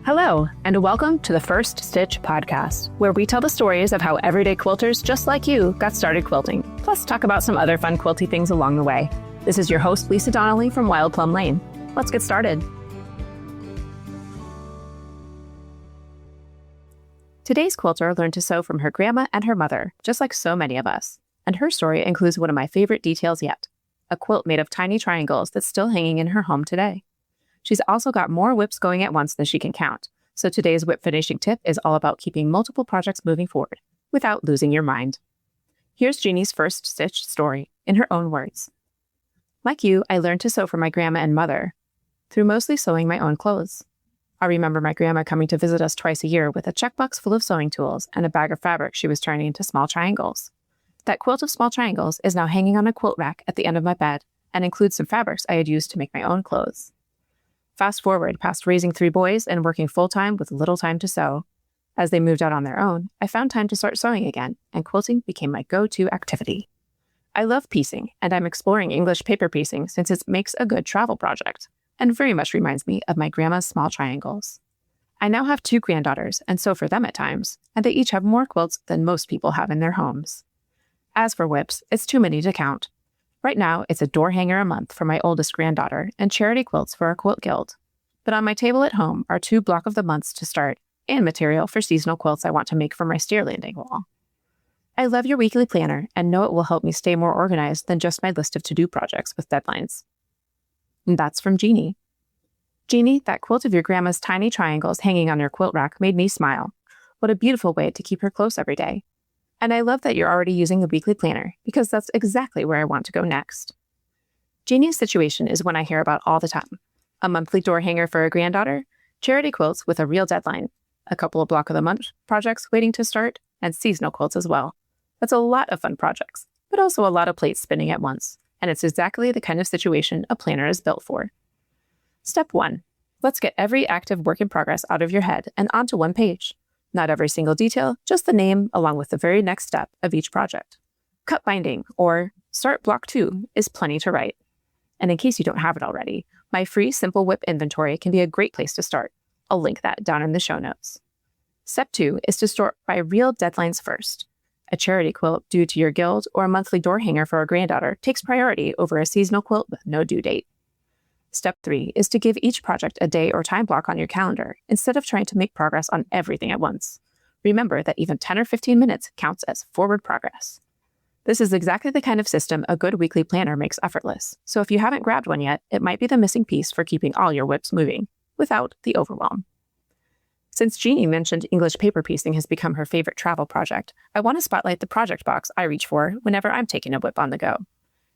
Hello, and welcome to the First Stitch podcast, where we tell the stories of how everyday quilters just like you got started quilting, plus talk about some other fun quilty things along the way. This is your host, Lisa Donnelly from Wild Plum Lane. Let's get started. Today's quilter learned to sew from her grandma and her mother, just like so many of us. And her story includes one of my favorite details yet, a quilt made of tiny triangles that's still hanging in her home today. She's also got more WIPs going at once than she can count, so today's WIP finishing tip is all about keeping multiple projects moving forward without losing your mind. Here's Jeanne's first stitch story in her own words. Like you, I learned to sew from my grandma and mother through mostly sewing my own clothes. I remember my grandma coming to visit us twice a year with a checkbox full of sewing tools and a bag of fabric she was turning into small triangles. That quilt of small triangles is now hanging on a quilt rack at the end of my bed and includes some fabrics I had used to make my own clothes. Fast forward past raising 3 boys and working full-time with little time to sew. As they moved out on their own, I found time to start sewing again, and quilting became my go-to activity. I love piecing, and I'm exploring English paper piecing since it makes a good travel project, and very much reminds me of my grandma's small triangles. I now have 2 granddaughters, and sew for them at times, and they each have more quilts than most people have in their homes. As for WIPs, it's too many to count. Right now, it's a door hanger a month for my oldest granddaughter and charity quilts for our quilt guild. But on my table at home are 2 block of the months to start and material for seasonal quilts I want to make for my stair landing wall. I love your weekly planner and know it will help me stay more organized than just my list of to-do projects with deadlines. And that's from Jeanne. Jeanne, that quilt of your grandma's tiny triangles hanging on your quilt rack made me smile. What a beautiful way to keep her close every day. And I love that you're already using the weekly planner, because that's exactly where I want to go next. Jeanne's situation is one I hear about all the time. A monthly door hanger for a granddaughter, charity quilts with a real deadline, a couple of block of the month projects waiting to start, and seasonal quilts as well. That's a lot of fun projects, but also a lot of plates spinning at once, and it's exactly the kind of situation a planner is built for. Step 1. Let's get every active work in progress out of your head and onto one page. Not every single detail, just the name along with the very next step of each project. Cut binding, or start block 2, is plenty to write. And in case you don't have it already, my free simple WIP inventory can be a great place to start. I'll link that down in the show notes. Step 2 is to sort by real deadlines first. A charity quilt due to your guild or a monthly door hanger for a granddaughter takes priority over a seasonal quilt with no due date. Step 3 is to give each project a day or time block on your calendar instead of trying to make progress on everything at once. Remember that even 10 or 15 minutes counts as forward progress. This is exactly the kind of system a good weekly planner makes effortless, so if you haven't grabbed one yet, it might be the missing piece for keeping all your WIPs moving, without the overwhelm. Since Jeanne mentioned English paper piecing has become her favorite travel project, I want to spotlight the project box I reach for whenever I'm taking a WIP on the go.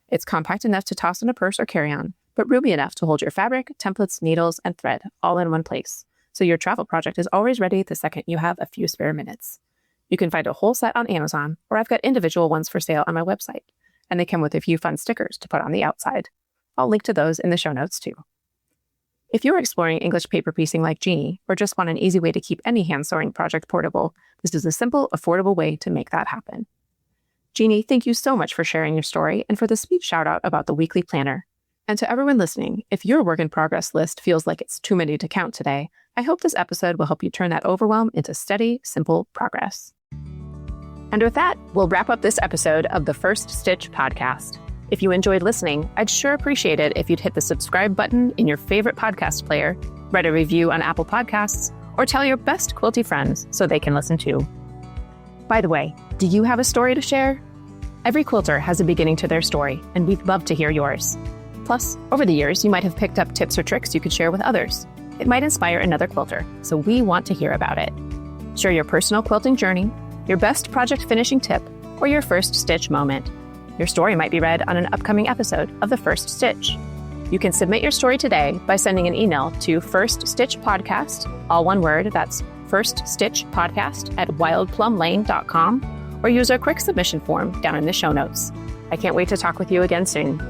It's compact enough to toss in a purse or carry-on, but roomy enough to hold your fabric, templates, needles, and thread all in one place, so your travel project is always ready the second you have a few spare minutes. You can find a whole set on Amazon, or I've got individual ones for sale on my website, and they come with a few fun stickers to put on the outside. I'll link to those in the show notes too. If you're exploring English paper piecing like Jeanne, or just want an easy way to keep any hand-sewing project portable, this is a simple, affordable way to make that happen. Jeanne, thank you so much for sharing your story and for the sweet shout-out about the weekly planner. And to everyone listening, if your work in progress list feels like it's too many to count today, I hope this episode will help you turn that overwhelm into steady, simple progress. And with that, we'll wrap up this episode of the First Stitch podcast. If you enjoyed listening, I'd sure appreciate it if you'd hit the subscribe button in your favorite podcast player, write a review on Apple Podcasts, or tell your best quilty friends so they can listen too. By the way, do you have a story to share? Every quilter has a beginning to their story, and we'd love to hear yours. Plus, over the years, you might have picked up tips or tricks you could share with others. It might inspire another quilter, so we want to hear about it. Share your personal quilting journey, your best project finishing tip, or your first stitch moment. Your story might be read on an upcoming episode of The First Stitch. You can submit your story today by sending an email to firststitchpodcast, all one word, that's firststitchpodcast@wildplumlane.com, or use our quick submission form down in the show notes. I can't wait to talk with you again soon.